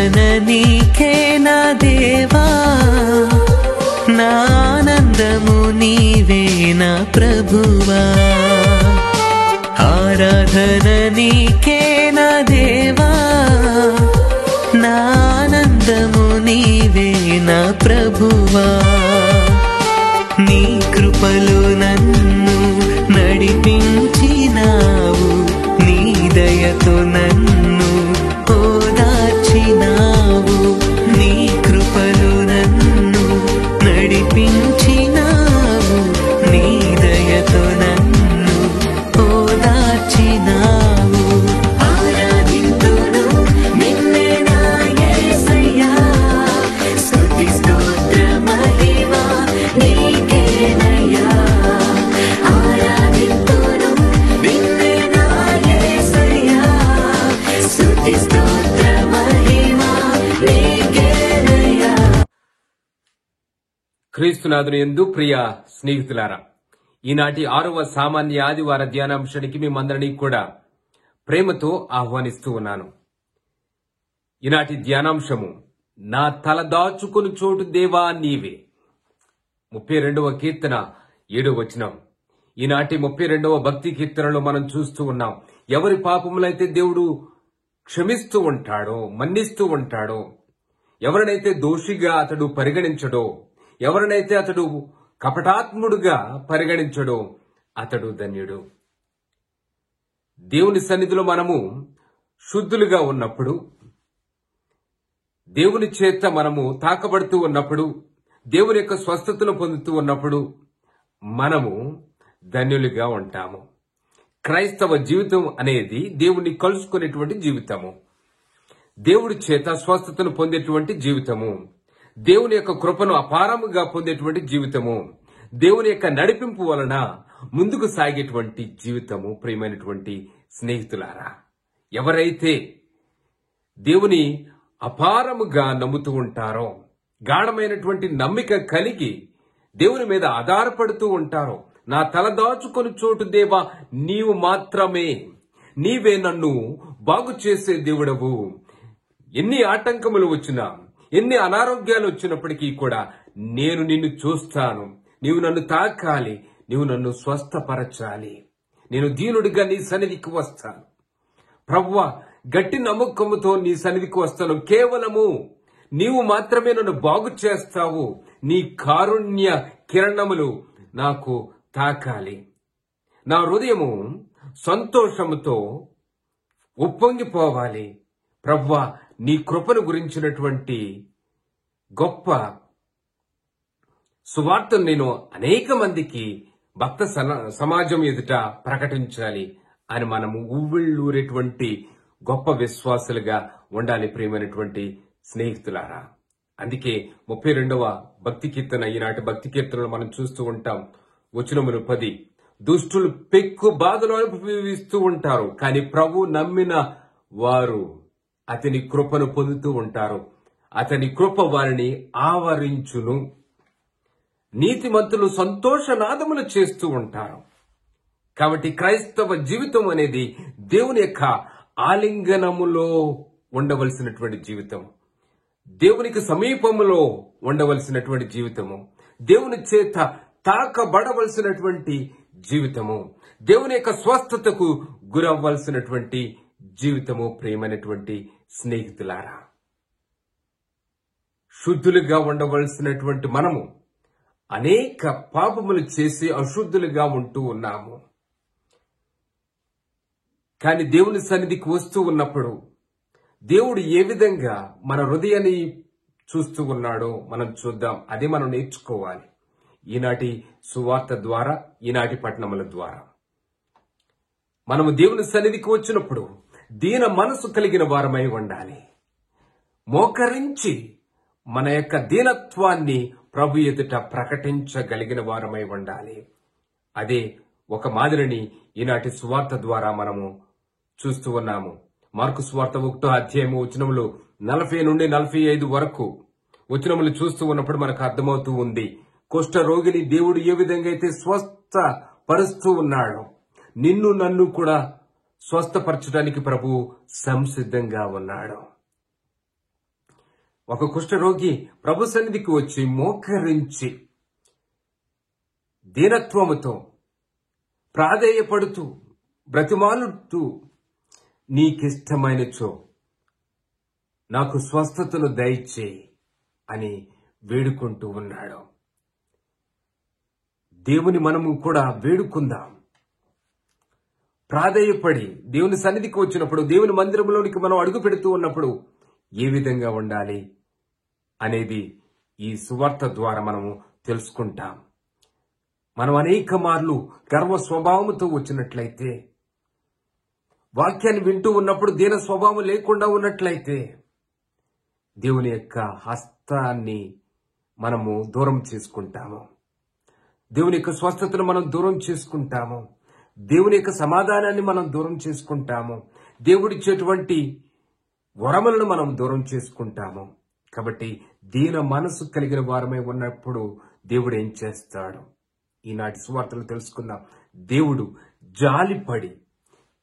ఆరాధన నీకే నా దేవా, నా ఆనందము నీవే నా ప్రభువా. ఆరాధన నీకే నా దేవా, నా ఆనందము నీవే నా ప్రభువా. నీ కృపలో నన్ను నడిపించినావు, నీ దయతో నన్ను ఓదార్చినావు. నీ కృపలో నన్ను నడిపించినావు, నీ దయతో నన్ను ఓదార్చినావు. ఆరాధింతును నిన్నే నా యేసయ్యా, స్తుతి స్తోత్ర మహిమ నీకేనయ్యా. ఆరాధింతును నిన్నే నా యేసయ్యా, స్తుతి స్తోత్ర మహిమ నీకేనయ్యా. క్రీస్తునాథుని యందు ప్రియ స్నేహితులారా, ఈనాటి 6వ సామాన్య ఆదివార ధ్యానాంశానికి మిమ్మందరినీ కూడా ప్రేమతో ఆహ్వానిస్తూ ఉన్నాను. ఈనాటి ధ్యానాంశము, నా తల దాచుకుని చోటు దేవా నీవే. 32వ కీర్తన 7వ వచనం. ఈనాటి 32వ భక్తి కీర్తనలో మనం చూస్తూ ఉన్నాం, ఎవరి పాపములైతే దేవుడు క్షమిస్తూ ఉంటాడో, మన్నిస్తూ ఉంటాడో, ఎవరినైతే దోషిగా అతడు పరిగణించడో, ఎవరినైతే అతడు కపటాత్ముడుగా పరిగణించడో అతడు ధన్యుడు. దేవుని సన్నిధిలో మనము శుద్ధులుగా ఉన్నప్పుడు, దేవుని చేత మనము తాకబడుతూ ఉన్నప్పుడు, దేవుని యొక్క స్వస్థతను పొందుతూ ఉన్నప్పుడు మనము ధన్యులుగా ఉంటాము. క్రైస్తవ జీవితం అనేది దేవుణ్ణి కలుసుకునేటువంటి జీవితము, దేవుడి చేత స్వస్థతను పొందేటువంటి జీవితము, దేవుని యొక్క కృపను అపారముగా పొందేటువంటి జీవితము, దేవుని యొక్క నడిపింపు వలన ముందుకు సాగేటువంటి జీవితము. ప్రియమైనటువంటి స్నేహితులారా, ఎవరైతే దేవుని అపారముగా నమ్ముతూ ఉంటారో, గాఢమైనటువంటి నమ్మిక కలిగి దేవుని మీద ఆధారపడుతూ ఉంటారో, నా తల దాచుకొని చోటు దేవా నీవు మాత్రమే, నీవే నన్ను బాగు చేసే దేవుడవు. ఎన్ని ఆటంకములు వచ్చినా, ఎన్ని అనారోగ్యాలు వచ్చినప్పటికీ కూడా నేను నిన్ను చూస్తాను, నీవు నన్ను తాకాలి, నీవు నన్ను స్వస్థపరచాలి, నేను దీనుడిగా నీ సన్నిధికి వస్తాను. ప్రభువా, గట్టి నమ్మకముతో నీ సన్నిధికి వస్తాను. కేవలము నీవు మాత్రమే నన్ను బాగు చేస్తావు. నీ కారుణ్య కిరణములు నాకు తాకాలి. నా హృదయము సంతోషముతో ఉప్పొంగిపోవాలి. ప్రభువా, నీ కృపను గురించినటువంటి గొప్ప సువార్తను నేను అనేక మందికి భక్త సమాజం ఎదుట ప్రకటించాలి అని మనము ఉవ్విళ్ళూరేటువంటి గొప్ప విశ్వాసులుగా ఉండాలి. ప్రియమైనటువంటి స్నేహితులారా, అందుకే 32వ భక్తి కీర్తన, ఈనాటి భక్తి కీర్తనలు మనం చూస్తూ ఉంటాం. వచనములు 10, దుష్టులు పెక్కు బాధలు అనుభవిస్తూ ఉంటారు, కానీ ప్రభు నమ్మిన వారు అతని కృపను పొందుతూ ఉంటారు. అతని కృప వారిని ఆవరించును. నీతిమంతులు సంతోషనాదములు చేస్తూ ఉంటారు. కాబట్టి క్రైస్తవ జీవితం అనేది దేవుని యొక్క ఆలింగనములో ఉండవలసినటువంటి జీవితం, దేవునికి సమీపములో ఉండవలసినటువంటి జీవితము, దేవుని చేత తాకబడవలసినటువంటి జీవితము, దేవుని యొక్క స్వస్థతకు గురవ్వాల్సినటువంటి జీవితము. ప్రియమైనటువంటి స్నేహితులారా, శుద్ధులుగా ఉండవలసినటువంటి మనము అనేక పాపములు చేసి అశుద్ధులుగా ఉంటూ ఉన్నాము. కానీ దేవుని సన్నిధికి వస్తూ ఉన్నప్పుడు దేవుడు ఏ విధంగా మన హృదయాన్ని చూస్తూ ఉన్నాడో మనం చూద్దాం. అదే మనం నేర్చుకోవాలి ఈనాటి సువార్త ద్వారా, ఈనాటి పట్టణముల ద్వారా. మనము దేవుని సన్నిధికి వచ్చినప్పుడు దీన మనసు కలిగిన వారమై ఉండాలి. మోకరించి మన యొక్క దీనత్వాన్ని ప్రభు ఎదుట ప్రకటించగలిగిన వారమై ఉండాలి. అదే ఒక మాదిరిని ఈనాటి సువార్త ద్వారా మనము చూస్తూ ఉన్నాము. మార్కు సువార్త 1వ అధ్యాయము వచనములు 40 నుండి 45 వరకు వచనములు చూస్తూ ఉన్నప్పుడు మనకు అర్థమవుతూ ఉంది, కుష్ఠ రోగిని దేవుడు ఏ విధంగా అయితే స్వస్థపరుస్తూ ఉన్నాడో, నిన్ను నన్ను కూడా స్వస్థపరచడానికి ప్రభు సంసిద్ధంగా ఉన్నాడు. ఒక కుష్ఠరోగి ప్రభు సన్నిధికి వచ్చి మోకరించి దీనత్వముతో ప్రాధేయపడుతూ బ్రతిమాలుతూ నీకిష్టమైనచో నాకు స్వస్థతను దయచేయి అని వేడుకుంటూ ఉన్నాడు. దేవుని మనము కూడా వేడుకుందాం. ప్రాధేయపడి దేవుని సన్నిధికి వచ్చినప్పుడు, దేవుని మందిరంలోనికి మనం అడుగు పెడుతూ ఉన్నప్పుడు ఏ విధంగా ఉండాలి అనేది ఈ సువార్త ద్వారా మనము తెలుసుకుంటాం. మనం అనేక మార్లు గర్వ స్వభావంతో వచ్చినట్లయితే, వాక్యాన్ని వింటూ ఉన్నప్పుడు దీన స్వభావం లేకుండా ఉన్నట్లయితే దేవుని యొక్క హస్తాన్ని మనము దూరం చేసుకుంటాము. దేవుని యొక్క స్వస్థతను మనం దూరం చేసుకుంటాము. దేవుని యొక్క సమాధానాన్ని మనం దూరం చేసుకుంటాము. దేవుడిచ్చేటువంటి వరములను మనం దూరం చేసుకుంటాము. కాబట్టి దీన మనసు కలిగిన వారమై ఉన్నప్పుడు దేవుడు ఏం చేస్తాడు? ఈనాటి సువార్తలు తెలుసుకుందాం. దేవుడు జాలిపడి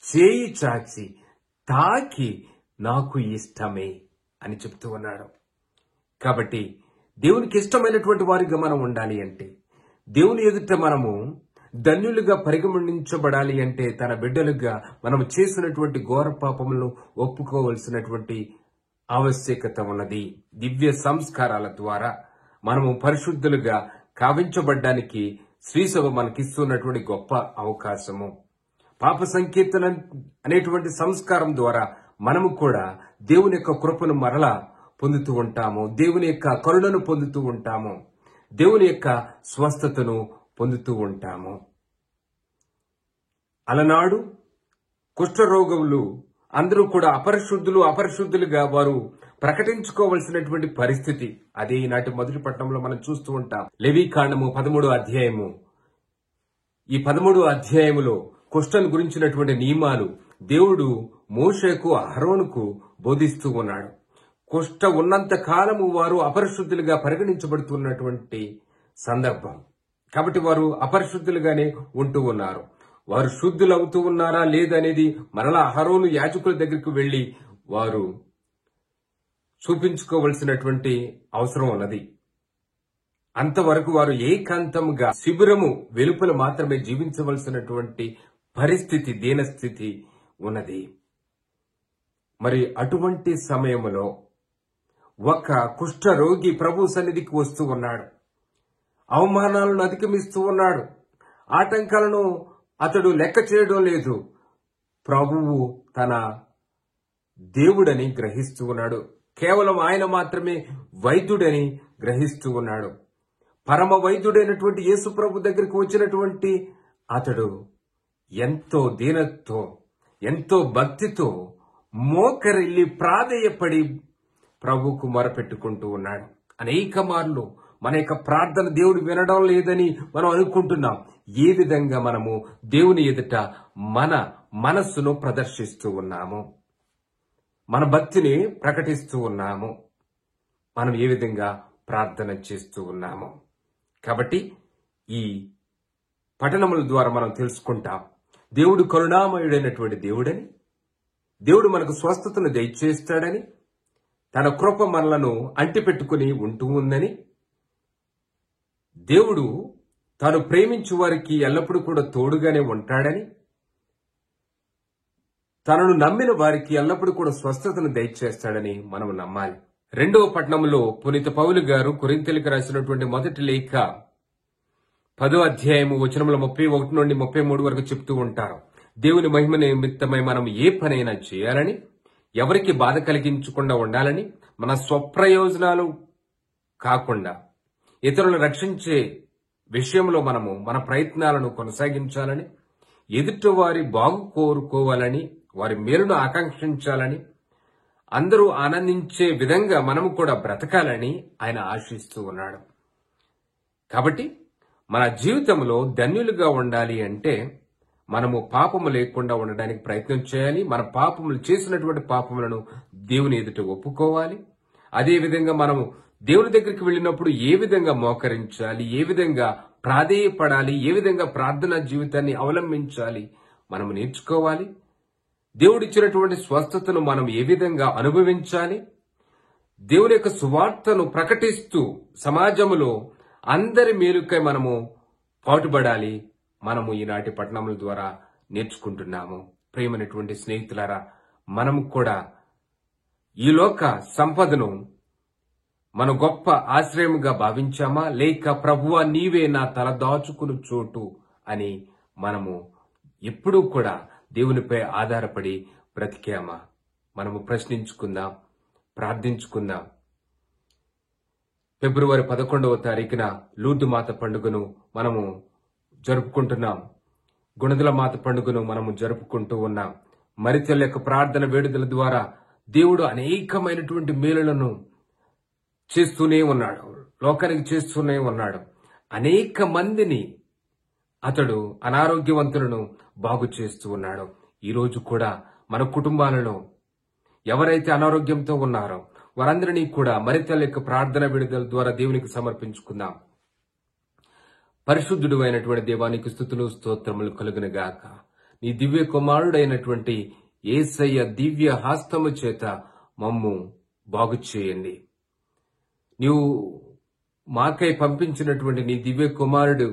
చేయి చాచి తాకి నాకు ఇష్టమే అని చెప్తూ ఉన్నాడు. కాబట్టి దేవునికి ఇష్టమైనటువంటి వారిగా మనం ఉండాలి అంటే, దేవుని ఎదుట మనము ధన్యులుగా పరిగణించబడాలి అంటే, తన బిడ్డలుగా మనం చేసినటువంటి ఘోర పాపములను ఒప్పుకోవలసినటువంటి ఆవశ్యకత ఉన్నది. దివ్య సంస్కారాల ద్వారా మనము పరిశుద్ధులుగా కావించబడ్డానికి శ్రీసభ మనకిస్తున్నటువంటి గొప్ప అవకాశము. పాప సంకీర్తన అనేటువంటి సంస్కారం ద్వారా మనము కూడా దేవుని యొక్క కృపను మరలా పొందుతూ ఉంటాము. దేవుని యొక్క కరుణను పొందుతూ ఉంటాము. దేవుని యొక్క స్వస్థతను పొందుతూ ఉంటాము. అలనాడు కుష్ఠరోగులు అందరూ కూడా అపరిశుద్ధులుగా వారు ప్రకటించుకోవలసినటువంటి పరిస్థితి. అదే ఈనాటి మొదటి పట్టణంలో మనం చూస్తూ ఉంటాం. లేవీకాండము 13వ అధ్యాయము. ఈ 13వ అధ్యాయములో కుష్ఠను గురించినటువంటి నియమాలు దేవుడు మోషేకు అహరోనుకు బోధిస్తూ ఉన్నాడు. కుష్ఠ ఉన్నంత కాలము వారు అపరిశుద్ధులుగా పరిగణించబడుతున్నటువంటి సందర్భం. కాబట్టి వారు అపరిశుద్ధులుగానే ఉంటూ ఉన్నారు. వారు శుద్ధులు అవుతూ ఉన్నారా లేదనేది మరలా అహరోను యాజకుల దగ్గరికి వెళ్లి వారు చూపించుకోవలసినటువంటి అవసరం ఉన్నది. అంతవరకు వారు ఏకాంతంగా శిబిరము వెలుపల మాత్రమే జీవించవలసినటువంటి పరిస్థితి, దీనస్థితి ఉన్నది. మరి అటువంటి సమయంలో ఒక కుష్ఠరోగి ప్రభు సన్నిధికి వస్తూ ఉన్నాడు. అవమానాలను అధిగమిస్తూ ఉన్నాడు. ఆటంకాలను అతడు లెక్క చేయడం లేదు. ప్రభువు తన దేవుడని గ్రహిస్తూ ఉన్నాడు. కేవలం ఆయన మాత్రమే వైద్యుడని గ్రహిస్తూ ఉన్నాడు. పరమ వైద్యుడైనటువంటి యేసు ప్రభు దగ్గరికి వచ్చినటువంటి అతడు ఎంతో దీనతో, ఎంతో భక్తితో మోకరిల్లి ప్రాధేయపడి ప్రభువుకు మొరపెట్టుకుంటూ ఉన్నాడు. అనేక మార్లు మన యొక్క ప్రార్థన దేవుడు వినడం లేదని మనం అనుకుంటున్నాం. ఏ విధంగా మనము దేవుని ఎదుట మన మనస్సును ప్రదర్శిస్తూ ఉన్నాము, మన భక్తిని ప్రకటిస్తూ ఉన్నాము, మనం ఏ విధంగా ప్రార్థన చేస్తూ ఉన్నాము. కాబట్టి ఈ పఠనముల ద్వారా మనం తెలుసుకుంటాం, దేవుడు కరుణామయుడైనటువంటి దేవుడని, దేవుడు మనకు స్వస్థతను దయచేస్తాడని, తన కృప మనలను అంటిపెట్టుకుని ఉంటూ ఉందని, దేవుడు తాను ప్రేమించు వారికి ఎల్లప్పుడూ కూడా తోడుగానే ఉంటాడని, తనను నమ్మిన వారికి ఎల్లప్పుడూ కూడా స్వస్థతను దయచేస్తాడని మనం నమ్మాలి. 2వ పట్టణంలో పునీత పౌలు గారు కొరింథీయులకు రాసినటువంటి మొదటి లేఖ 10వ అధ్యాయము వచనముల 31 నుండి 33 వరకు చెప్తూ ఉంటారు. దేవుని మహిమ నిమిత్తమై మనం ఏ పనైనా చేయాలని, ఎవరికి బాధ కలిగించకుండా ఉండాలని, మన స్వప్రయోజనాలు కాకుండా ఇతరులను రక్షించే విషయంలో మనము మన ప్రయత్నాలను కొనసాగించాలని, ఎదుటి వారి బాగు కోరుకోవాలని, వారి మేలును ఆకాంక్షించాలని, అందరూ ఆనందించే విధంగా మనము కూడా బ్రతకాలని ఆయన ఆశిస్తూ ఉన్నాడు. కాబట్టి మన జీవితంలో ధన్యులుగా ఉండాలి అంటే మనము పాపము లేకుండా ఉండడానికి ప్రయత్నం చేయాలి. మన పాపములు చేసినటువంటి పాపములను దేవుని ఎదుట ఒప్పుకోవాలి. అదేవిధంగా మనము దేవుని దగ్గరికి వెళ్ళినప్పుడు ఏ విధంగా మోకరించాలి, ఏ విధంగా ప్రాధేయపడాలి, ఏ విధంగా ప్రార్థనా జీవితాన్ని అవలంబించాలి మనము నేర్చుకోవాలి. దేవుడిచ్చినటువంటి స్వస్థతను మనం ఏ విధంగా అనుభవించాలి, దేవుని యొక్క సువార్తను ప్రకటిస్తూ సమాజంలో అందరి మేలుకై మనము పాటుపడాలి. మనము ఈనాటి పట్టణముల ద్వారా నేర్చుకుంటున్నాము. ప్రియమైనటువంటి స్నేహితులారా, మనము కూడా ఈ లోక సంపదను మన గొప్ప ఆశ్రయముగా భావించామా, లేక ప్రభువా నీవే నా తల దాచుకుని చోటు అని మనము ఎప్పుడూ కూడా దేవునిపై ఆధారపడి బ్రతికామా? మనము ప్రశ్నించుకుందాం, ప్రార్థించుకుందాం. ఫిబ్రవరి 11వ తారీఖున లూర్దు మాత పండుగను మనము జరుపుకుంటున్నాం. గుణదల మాత పండుగను మనము జరుపుకుంటూ ఉన్నాం. మరితల్లి యొక్క ప్రార్థన వేడుదల ద్వారా దేవుడు అనేకమైనటువంటి మేలులను చేస్తూనే ఉన్నాడు, లోకానికి చేస్తూనే ఉన్నాడు. అనేక మందిని అతడు అనారోగ్యవంతులను బాగు చేస్తూ ఉన్నాడు. ఈరోజు కూడా మన కుటుంబాలలో ఎవరైతే అనారోగ్యంతో ఉన్నారో వారందరినీ కూడా మరితల్లి యొక్క ప్రార్థన విడుదల ద్వారా దేవునికి సమర్పించుకుందాం. పరిశుద్ధుడు అయినటువంటి దేవానికి స్తుతులు స్తోత్రములు కలుగునుగాక. నీ దివ్య కుమారుడైనటువంటి యేసయ్య దివ్య హస్తము చేత మమ్ము బాగు చేయండి. నీవు మాకై పంపించినటువంటి నీ దివ్య కుమారుడు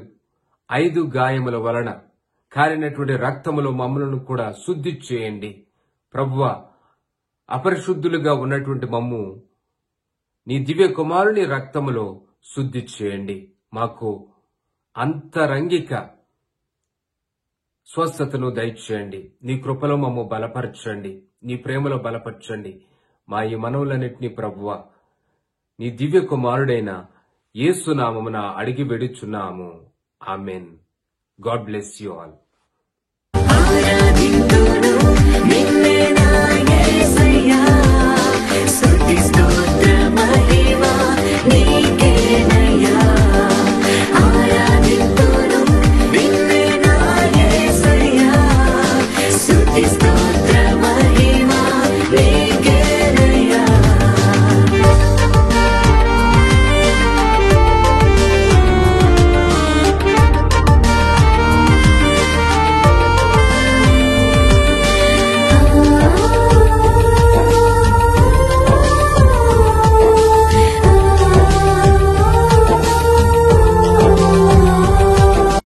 5 గాయముల వలన కారినటువంటి రక్తములో మమ్మలను కూడా శుద్ధి చేయండి. ప్రభువా, అపరిశుద్ధులుగా ఉన్నటువంటి మమ్ము నీ దివ్య కుమారుని రక్తములో శుద్ధి చేయండి. మాకు అంతరంగిక స్వస్థతను దయచేయండి. నీ కృపలో మమ్ము బలపరచండి, నీ ప్రేమలో బలపరచండి. మా ఈ మనవులన్నింటినీ ప్రభువా నీ దివ్య కుమారుడైన యేసు నామమున అడిగి వెడుచున్నాము. Amen. God bless you all. ఆరాధింతును